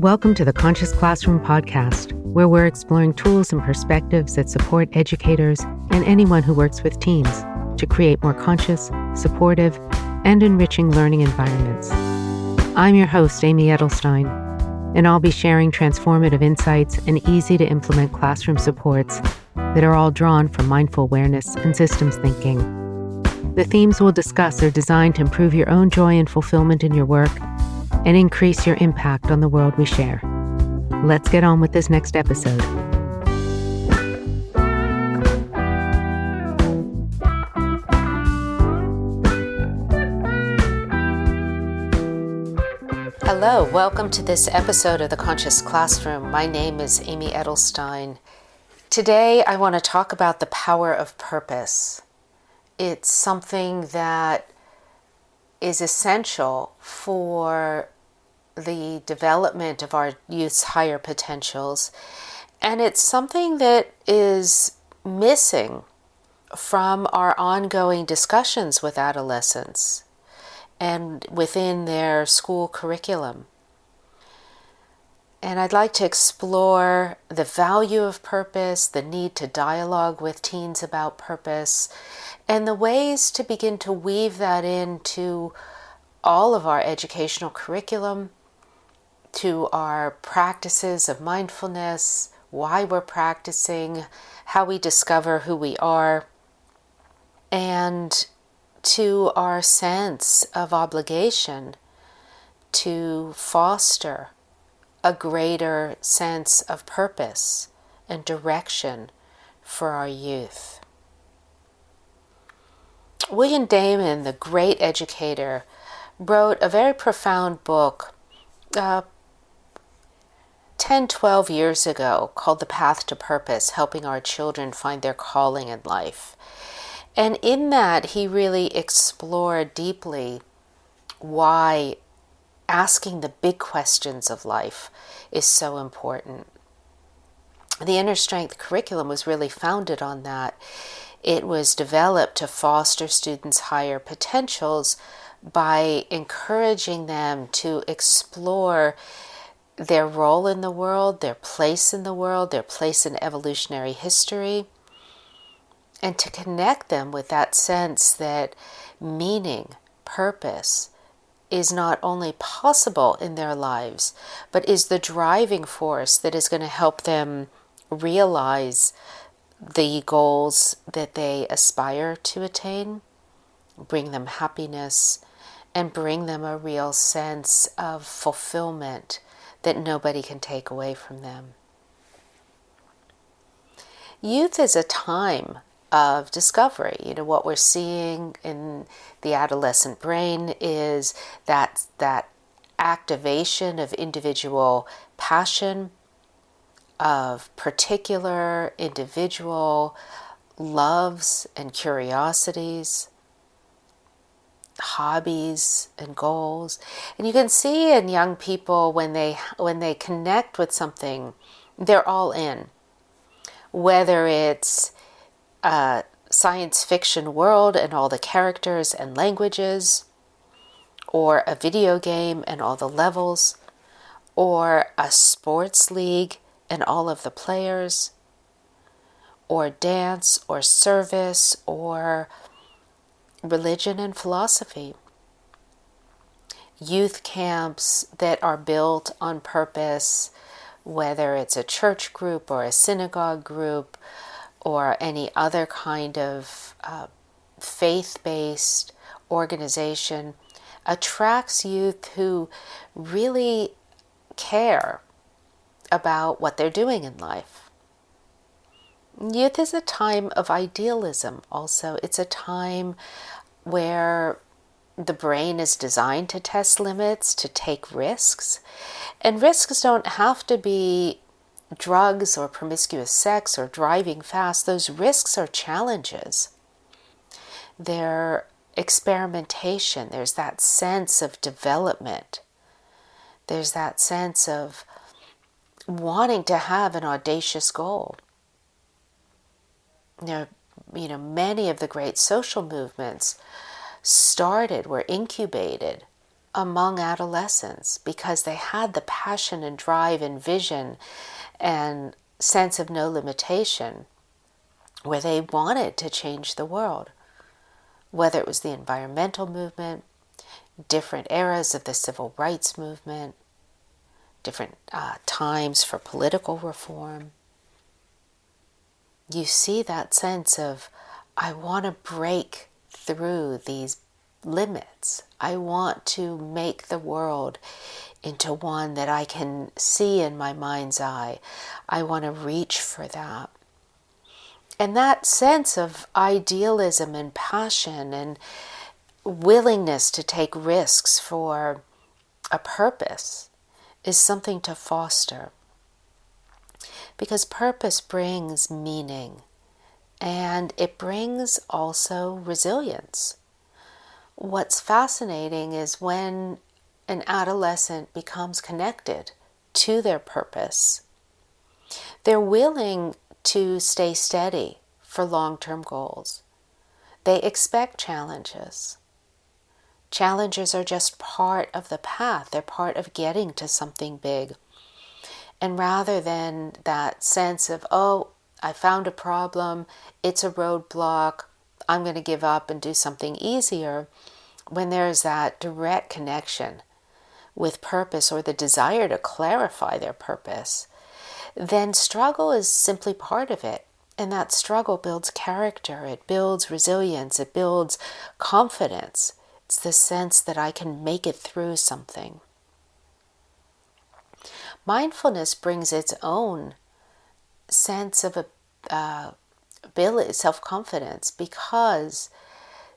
Welcome to the Conscious Classroom podcast, where we're exploring tools and perspectives that support educators and anyone who works with teens to create more conscious, supportive, and enriching learning environments. I'm your host, Amy Edelstein, and I'll be sharing transformative insights and easy-to-implement classroom supports that are all drawn from mindful awareness and systems thinking. The themes we'll discuss are designed to improve your own joy and fulfillment in your work and increase your impact on the world we share. Let's get on with this next episode. Hello, welcome to this episode of the Conscious Classroom. My name is Amy Edelstein. Today I want to talk about the power of purpose. It's something that is essential for the development of our youth's higher potentials, and it's something that is missing from our ongoing discussions with adolescents and within their school curriculum. And I'd like to explore the value of purpose, the need to dialogue with teens about purpose, and the ways to begin to weave that into all of our educational curriculum, to our practices of mindfulness, why we're practicing, how we discover who we are, and to our sense of obligation to foster a greater sense of purpose and direction for our youth. William Damon, the great educator, wrote a very profound book 10-12 years ago called The Path to Purpose, helping our children find their calling in life. And in that, he really explored deeply why asking the big questions of life is so important. The Inner Strength curriculum was really founded on that. It was developed to foster students' higher potentials by encouraging them to explore their role in the world, their place in the world, their place in evolutionary history, and to connect them with that sense that meaning, purpose, is not only possible in their lives, but is the driving force that is going to help them realize the goals that they aspire to attain, bring them happiness, and bring them a real sense of fulfillment that nobody can take away from them. Youth is a time of discovery. What we're seeing in the adolescent brain is that activation of individual passion, of particular individual loves and curiosities, hobbies and goals. And you can see in young people when they connect with something, they're all in. Whether it's a science fiction world and all the characters and languages, or a video game and all the levels, or a sports league and all of the players, or dance or service or religion and philosophy. Youth camps that are built on purpose, whether it's a church group or a synagogue group or any other kind of faith-based organization, attracts youth who really care about what they're doing in life. Youth is a time of idealism also. It's a time where the brain is designed to test limits, to take risks. And risks don't have to be drugs or promiscuous sex or driving fast. Those risks are challenges. They're experimentation. There's that sense of development. There's that sense of wanting to have an audacious goal. Many of the great social movements were incubated among adolescents because they had the passion and drive and vision and sense of no limitation where they wanted to change the world, whether it was the environmental movement, different eras of the civil rights movement, different times for political reform. You see that sense of, I want to break through these limits. I want to make the world into one that I can see in my mind's eye. I want to reach for that. And that sense of idealism and passion and willingness to take risks for a purpose is something to foster. Because purpose brings meaning, and it brings also resilience. What's fascinating is when an adolescent becomes connected to their purpose, they're willing to stay steady for long-term goals. They expect challenges. Challenges are just part of the path. They're part of getting to something big. And rather than that sense of, oh, I found a problem, it's a roadblock, I'm going to give up and do something easier, when there's that direct connection with purpose or the desire to clarify their purpose, then struggle is simply part of it. And that struggle builds character, it builds resilience, it builds confidence. It's the sense that I can make it through something. Mindfulness brings its own sense of ability, self-confidence, because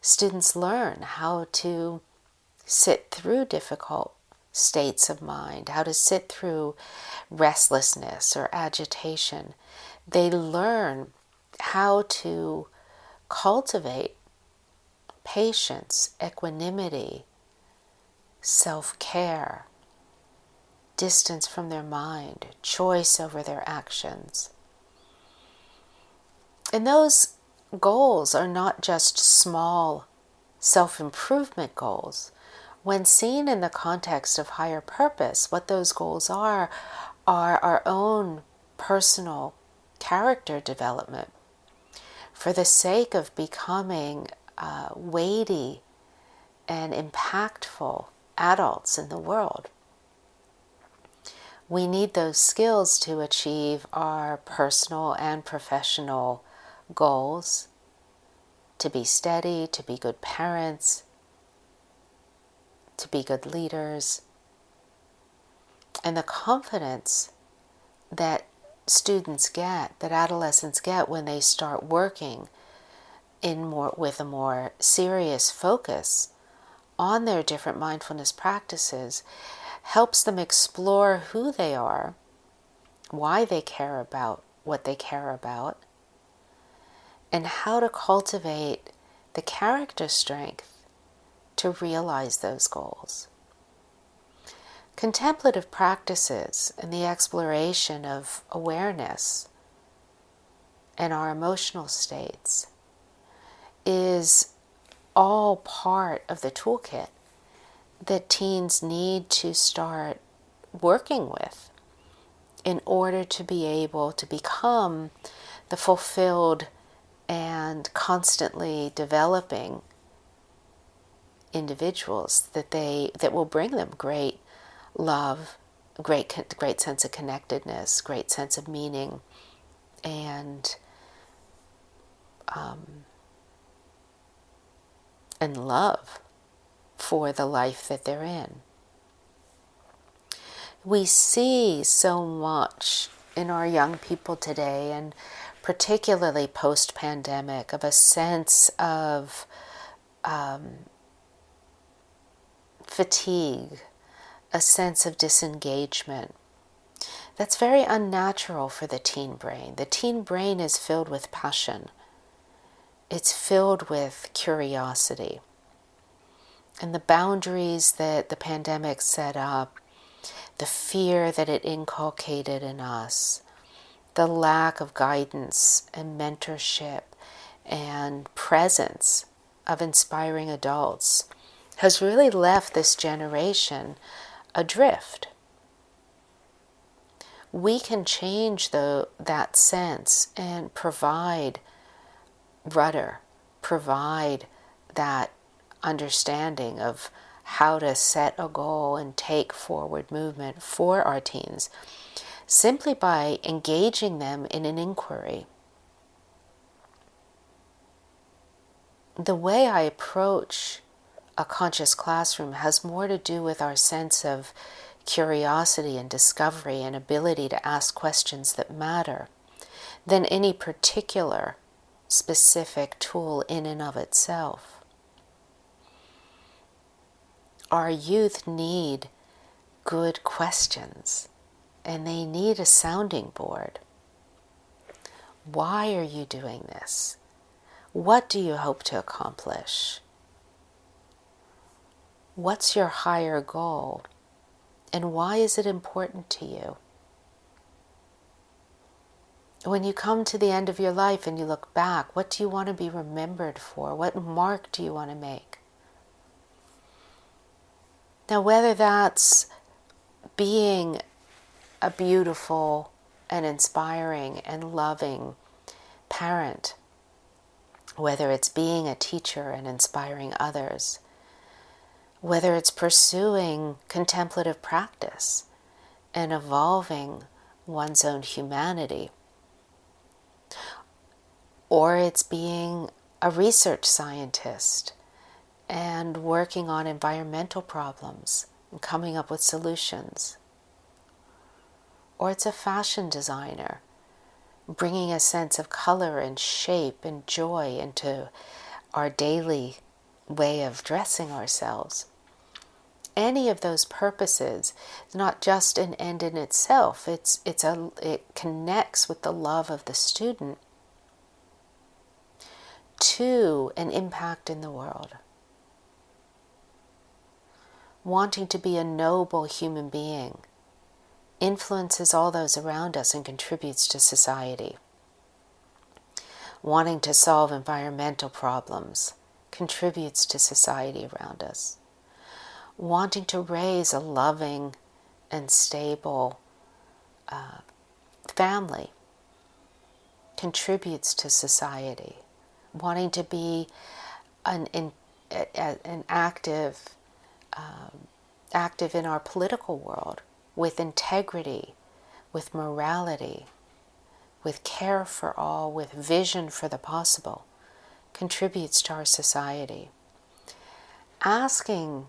students learn how to sit through difficult states of mind, how to sit through restlessness or agitation. They learn how to cultivate patience, equanimity, self-care, distance from their mind, choice over their actions. And those goals are not just small self-improvement goals. When seen in the context of higher purpose, what those goals are our own personal character development for the sake of becoming weighty and impactful adults in the world. We need those skills to achieve our personal and professional goals, to be steady, to be good parents, to be good leaders. And the confidence that students get, that adolescents get when they start working with a more serious focus on their different mindfulness practices, helps them explore who they are, why they care about what they care about, and how to cultivate the character strength to realize those goals. Contemplative practices and the exploration of awareness and our emotional states is all part of the toolkit that teens need to start working with in order to be able to become the fulfilled and constantly developing individuals that will bring them great love, great sense of connectedness, great sense of meaning, and love for the life that they're in. We see so much in our young people today, and particularly post-pandemic, of a sense of fatigue, a sense of disengagement. That's very unnatural for the teen brain. The teen brain is filled with passion. It's filled with curiosity. And the boundaries that the pandemic set up, the fear that it inculcated in us, the lack of guidance and mentorship and presence of inspiring adults has really left this generation adrift. We can change that sense and provide rudder, provide that understanding of how to set a goal and take forward movement for our teens simply by engaging them in an inquiry. The way I approach a conscious classroom has more to do with our sense of curiosity and discovery and ability to ask questions that matter than any particular specific tool in and of itself. Our youth need good questions, and they need a sounding board. Why are you doing this? What do you hope to accomplish? What's your higher goal? And why is it important to you? When you come to the end of your life and you look back, what do you want to be remembered for? What mark do you want to make? Now, whether that's being a beautiful and inspiring and loving parent, whether it's being a teacher and inspiring others, whether it's pursuing contemplative practice and evolving one's own humanity, or it's being a research scientist and working on environmental problems and coming up with solutions, or it's a fashion designer bringing a sense of color and shape and joy into our daily way of dressing ourselves. Any of those purposes is not just an end in itself. It connects with the love of the student to an impact in the world. Wanting to be a noble human being influences all those around us and contributes to society. Wanting to solve environmental problems contributes to society around us. Wanting to raise a loving and stable family contributes to society. Wanting to be an active in our political world with integrity, with morality, with care for all, with vision for the possible, contributes to our society. Asking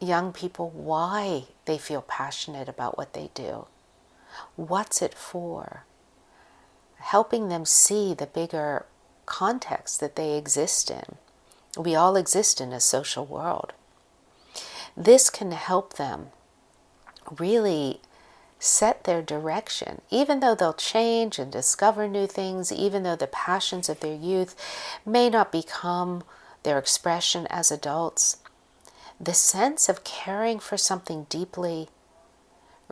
young people why they feel passionate about what they do, what's it for, helping them see the bigger context that they exist in. We all exist in a social world. This can help them really set their direction, even though they'll change and discover new things, even though the passions of their youth may not become their expression as adults. The sense of caring for something deeply,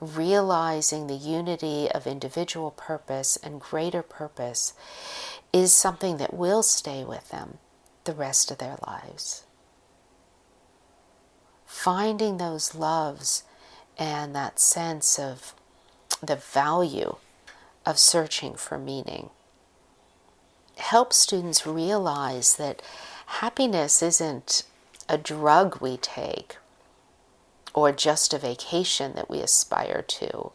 realizing the unity of individual purpose and greater purpose, is something that will stay with them the rest of their lives. Finding those loves and that sense of the value of searching for meaning helps students realize that happiness isn't a drug we take, or just a vacation that we aspire to,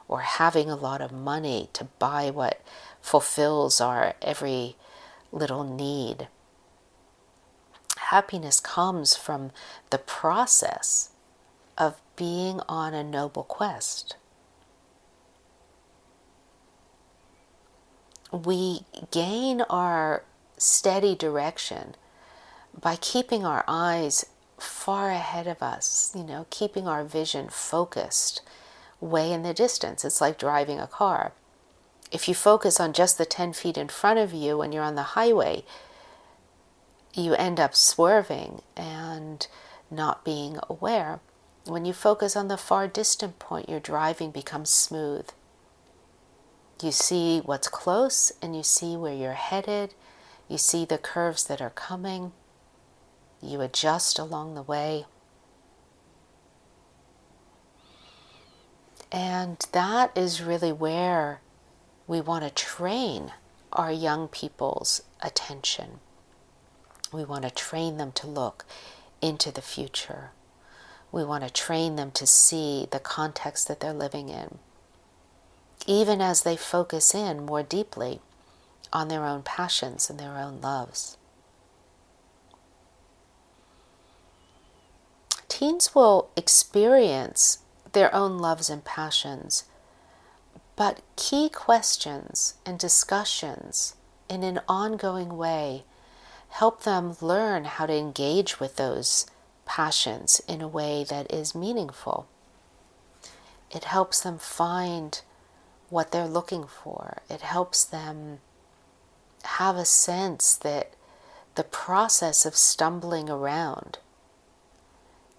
or having a lot of money to buy what fulfills our every little need. Happiness comes from the process of being on a noble quest. We gain our steady direction by keeping our eyes far ahead of us, keeping our vision focused way in the distance. It's like driving a car. If you focus on just the 10 feet in front of you when you're on the highway, you end up swerving and not being aware. When you focus on the far distant point, your driving becomes smooth. You see what's close and you see where you're headed. You see the curves that are coming. You adjust along the way. And that is really where we want to train our young people's attention. We want to train them to look into the future. We want to train them to see the context that they're living in, even as they focus in more deeply on their own passions and their own loves. Teens will experience their own loves and passions, but key questions and discussions in an ongoing way help them learn how to engage with those passions in a way that is meaningful. It helps them find what they're looking for. It helps them have a sense that the process of stumbling around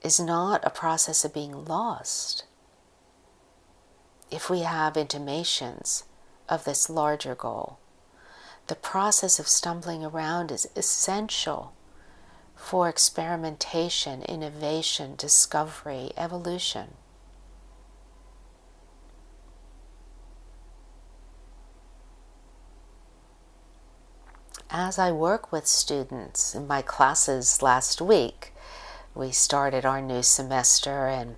is not a process of being lost. If we have intimations of this larger goal, the process of stumbling around is essential for experimentation, innovation, discovery, evolution. As I work with students in my classes last week, we started our new semester and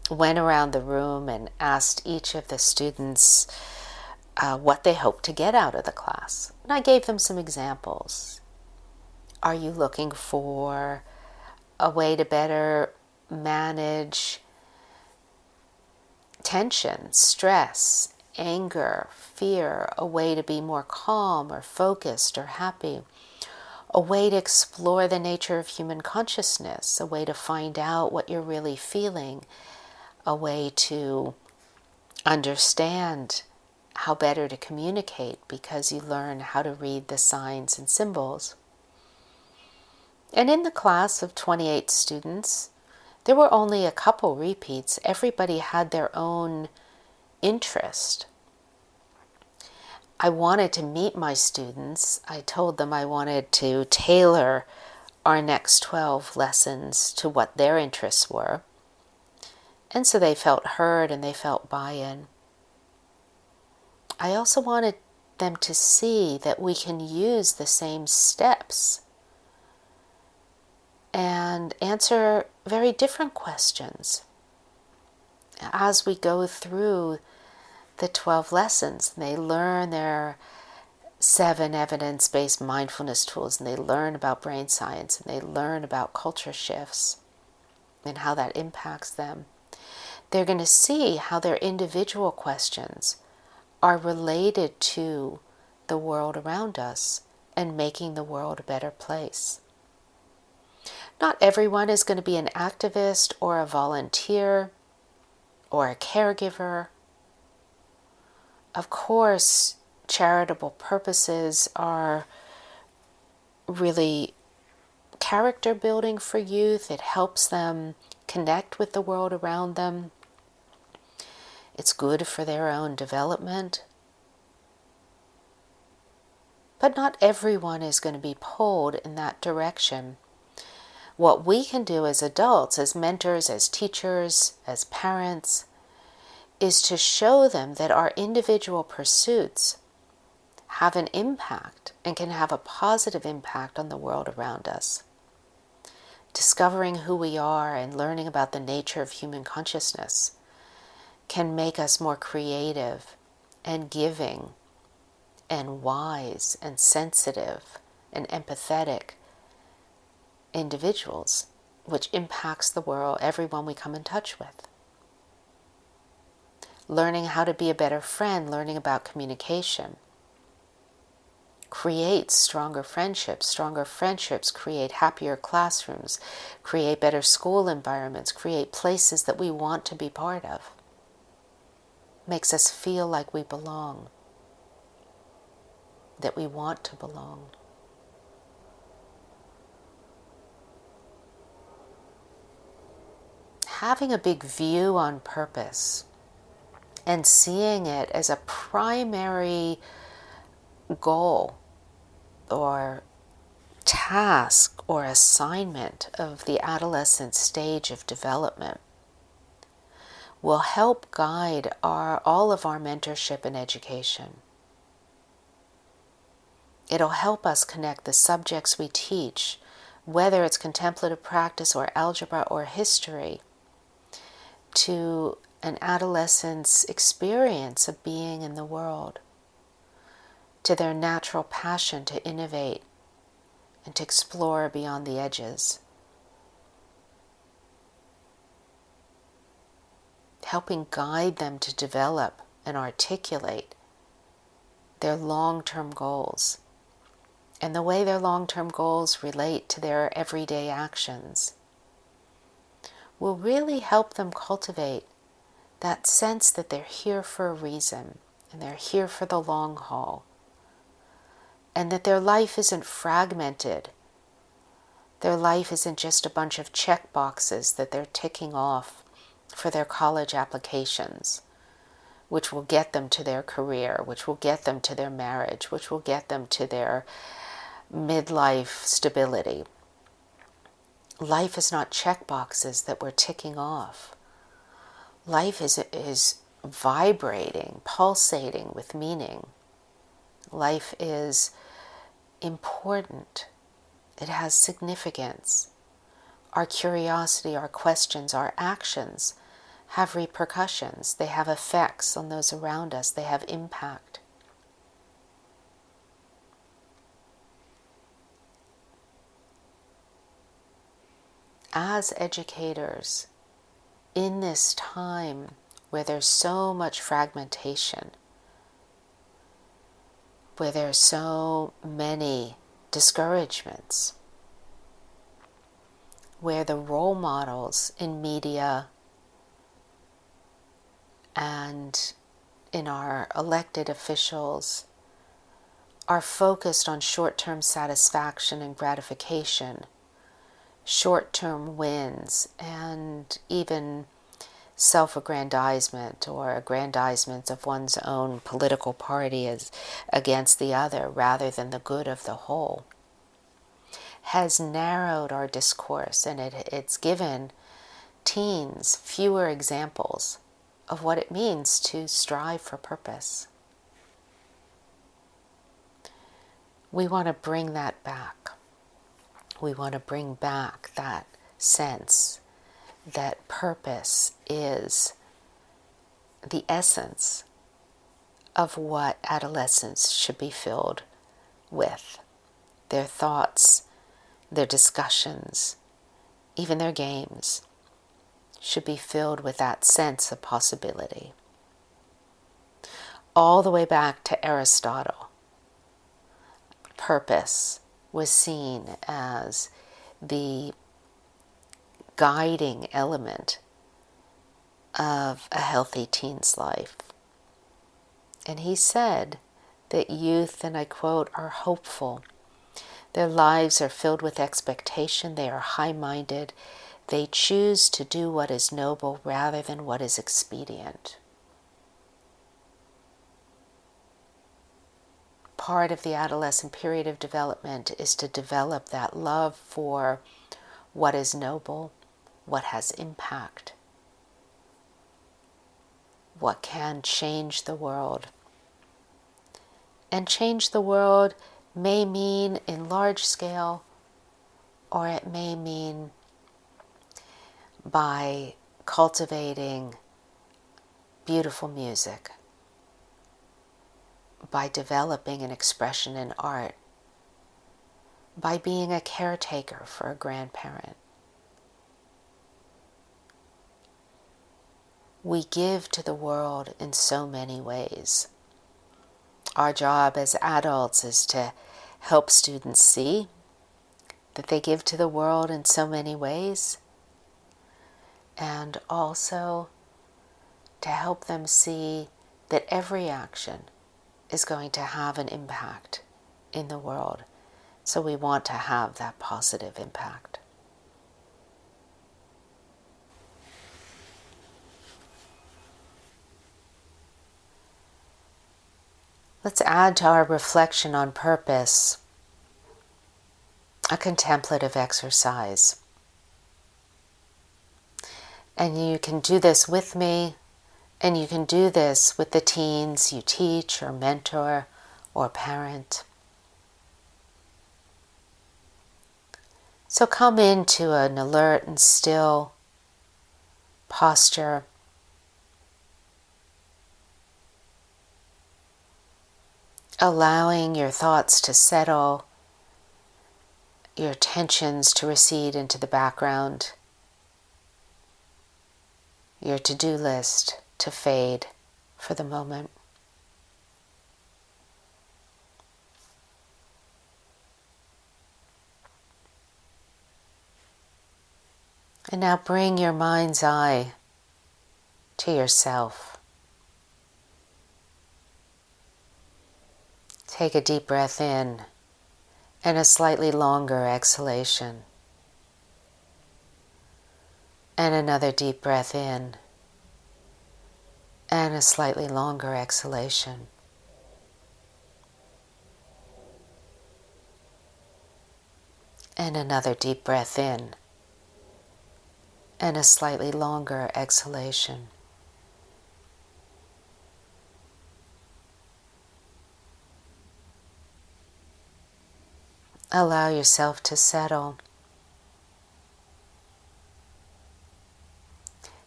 went around the room and asked each of the students what they hoped to get out of the class. And I gave them some examples. Are you looking for a way to better manage tension, stress, anger, fear, a way to be more calm or focused or happy? A way to explore the nature of human consciousness, a way to find out what you're really feeling, a way to understand how better to communicate because you learn how to read the signs and symbols. And in the class of 28 students, there were only a couple repeats. Everybody had their own interest. I wanted to meet my students. I told them I wanted to tailor our next 12 lessons to what their interests were. And so they felt heard and they felt buy-in. I also wanted them to see that we can use the same steps and answer very different questions as we go through the 12 lessons. They learn their 7 evidence-based mindfulness tools, and they learn about brain science, and they learn about culture shifts and how that impacts them. They're going to see how their individual questions are related to the world around us and making the world a better place. Not everyone is going to be an activist or a volunteer or a caregiver. Of course, charitable purposes are really character building for youth. It helps them connect with the world around them. It's good for their own development. But not everyone is going to be pulled in that direction. What we can do as adults, as mentors, as teachers, as parents, is to show them that our individual pursuits have an impact and can have a positive impact on the world around us. Discovering who we are and learning about the nature of human consciousness can make us more creative and giving and wise and sensitive and empathetic individuals, which impacts the world, everyone we come in touch with. Learning how to be a better friend, learning about communication, creates stronger friendships. Stronger friendships create happier classrooms, create better school environments, create places that we want to be part of. Makes us feel like we belong, that we want to belong. Having a big view on purpose and seeing it as a primary goal or task or assignment of the adolescent stage of development will help guide all of our mentorship and education. It'll help us connect the subjects we teach, whether it's contemplative practice or algebra or history, to an adolescent's experience of being in the world, to their natural passion to innovate and to explore beyond the edges. Helping guide them to develop and articulate their long-term goals and the way their long-term goals relate to their everyday actions will really help them cultivate that sense that they're here for a reason and they're here for the long haul, and that their life isn't fragmented. Their life isn't just a bunch of check boxes that they're ticking off for their college applications, which will get them to their career, which will get them to their marriage, which will get them to their midlife stability. Life is not check boxes that we're ticking off. Life is vibrating, pulsating with meaning. Life is important. It has significance. Our curiosity, our questions, our actions have repercussions. They have effects on those around us. They have impact. As educators, in this time where there's so much fragmentation, where there's so many discouragements, where the role models in media and in our elected officials are focused on short-term satisfaction and gratification, short-term wins, and even self-aggrandizement or aggrandizement of one's own political party as against the other rather than the good of the whole, has narrowed our discourse, and it's given teens fewer examples of what it means to strive for purpose. We want to bring that back. We want to bring back that sense that purpose is the essence of what adolescents should be filled with. Their thoughts, their discussions, even their games should be filled with that sense of possibility. All the way back to Aristotle, purpose was seen as the guiding element of a healthy teen's life. And he said that youth, and I quote, are hopeful. Their lives are filled with expectation. They are high-minded. They choose to do what is noble rather than what is expedient. Part of the adolescent period of development is to develop that love for what is noble, what has impact, what can change the world. And change the world may mean in large scale, or it may mean by cultivating beautiful music, by developing an expression in art, by being a caretaker for a grandparent. We give to the world in so many ways. Our job as adults is to help students see that they give to the world in so many ways, and also to help them see that every action is going to have an impact in the world. So we want to have that positive impact. Let's add to our reflection on purpose a contemplative exercise. And you can do this with me, and you can do this with the teens you teach or mentor or parent. So come into an alert and still posture. Allowing your thoughts to settle, your tensions to recede into the background, your to-do list to fade for the moment. And now bring your mind's eye to yourself. Take a deep breath in and a slightly longer exhalation. And another deep breath in and a slightly longer exhalation. And another deep breath in and a slightly longer exhalation. Allow yourself to settle,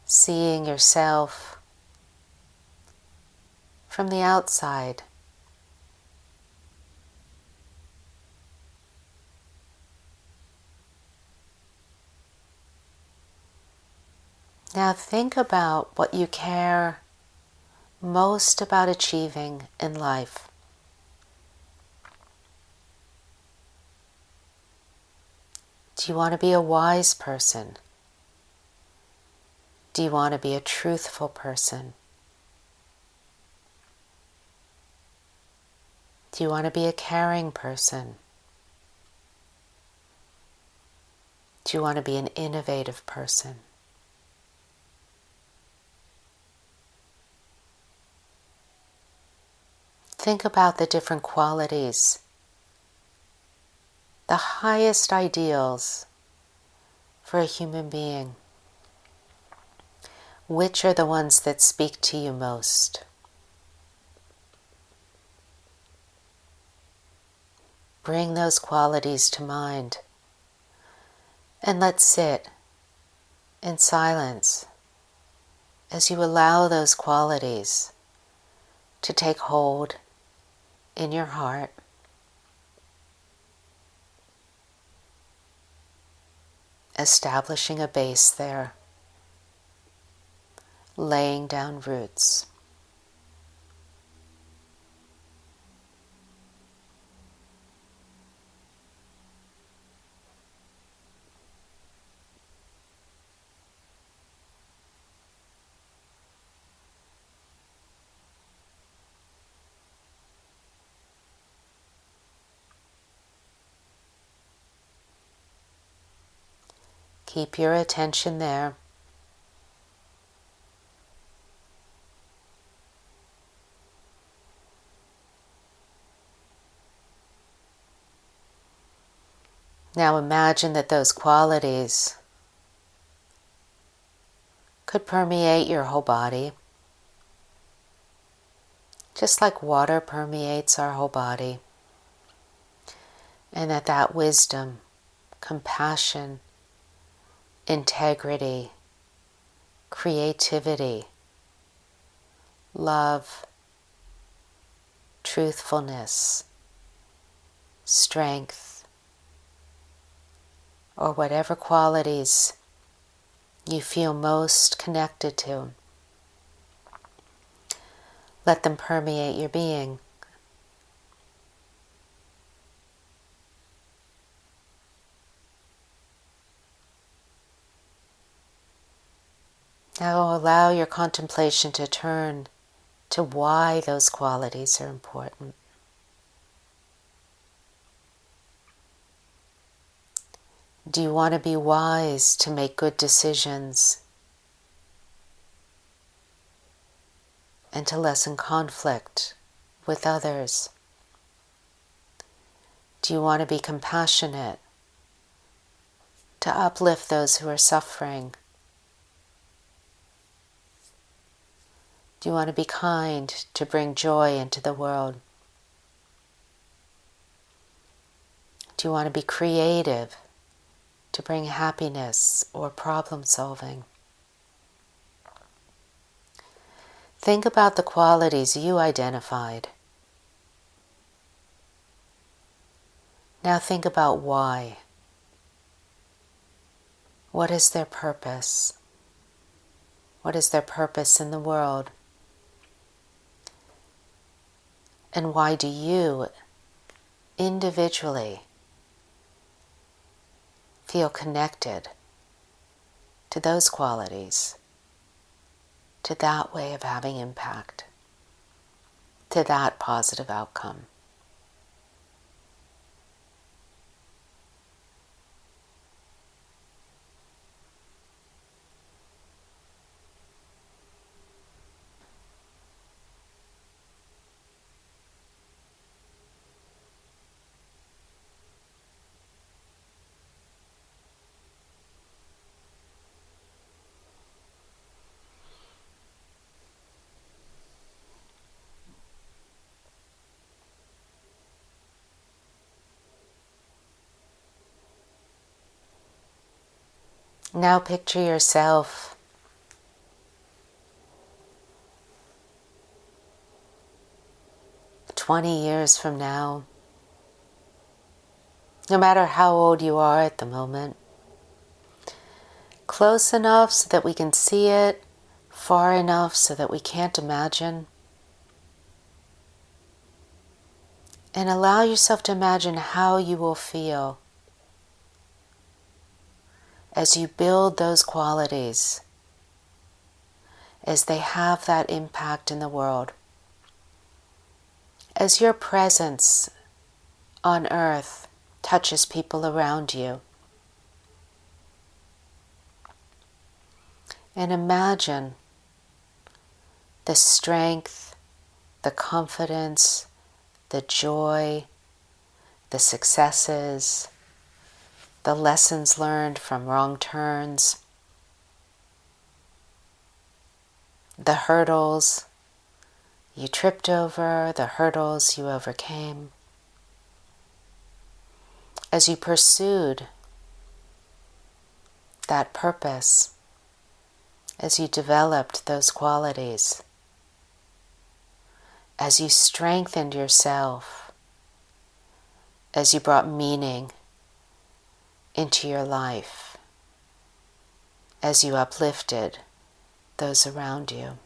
seeing yourself from the outside. Now think about what you care most about achieving in life. Do you want to be a wise person? Do you want to be a truthful person? Do you want to be a caring person? Do you want to be an innovative person? Think about the different qualities, the highest ideals for a human being. Which are the ones that speak to you most? Bring those qualities to mind and let's sit in silence as you allow those qualities to take hold in your heart. Establishing a base there, laying down roots. Keep your attention there. Now imagine that those qualities could permeate your whole body, just like water permeates our whole body, and that wisdom, compassion, integrity, creativity, love, truthfulness, strength, or whatever qualities you feel most connected to. Let them permeate your being. Now allow your contemplation to turn to why those qualities are important. Do you want to be wise to make good decisions and to lessen conflict with others? Do you want to be compassionate to uplift those who are suffering? Do you want to be kind to bring joy into the world? Do you want to be creative to bring happiness or problem solving? Think about the qualities you identified. Now think about why. What is their purpose? What is their purpose in the world? And why do you, individually, feel connected to those qualities, to that way of having impact, to that positive outcome? Now picture yourself 20 years from now, no matter how old you are at the moment, close enough so that we can see it, far enough so that we can't imagine. And allow yourself to imagine how you will feel as you build those qualities, as they have that impact in the world, as your presence on earth touches people around you. And imagine the strength, the confidence, the joy, the successes, the lessons learned from wrong turns, the hurdles you tripped over, the hurdles you overcame, as you pursued that purpose, as you developed those qualities, as you strengthened yourself, as you brought meaning into your life, as you uplifted those around you.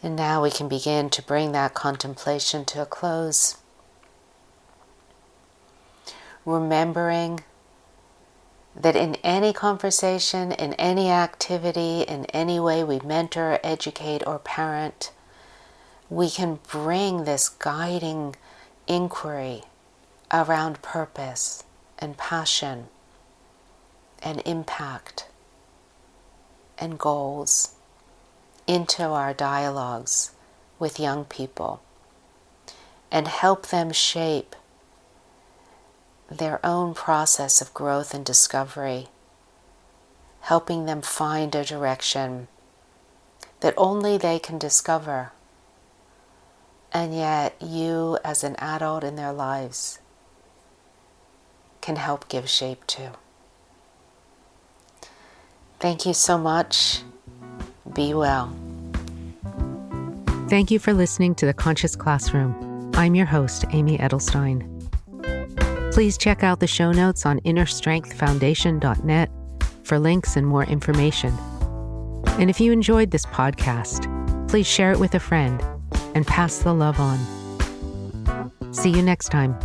And now we can begin to bring that contemplation to a close. Remembering that in any conversation, in any activity, in any way we mentor, educate, or parent, we can bring this guiding inquiry around purpose and passion and impact and goals into our dialogues with young people and help them shape their own process of growth and discovery, helping them find a direction that only they can discover, and yet you as an adult in their lives can help give shape to. Thank you so much. Be well. Thank you for listening to The Conscious Classroom. I'm your host, Amy Edelstein. Please check out the show notes on innerstrengthfoundation.net for links and more information. And if you enjoyed this podcast, please share it with a friend and pass the love on. See you next time.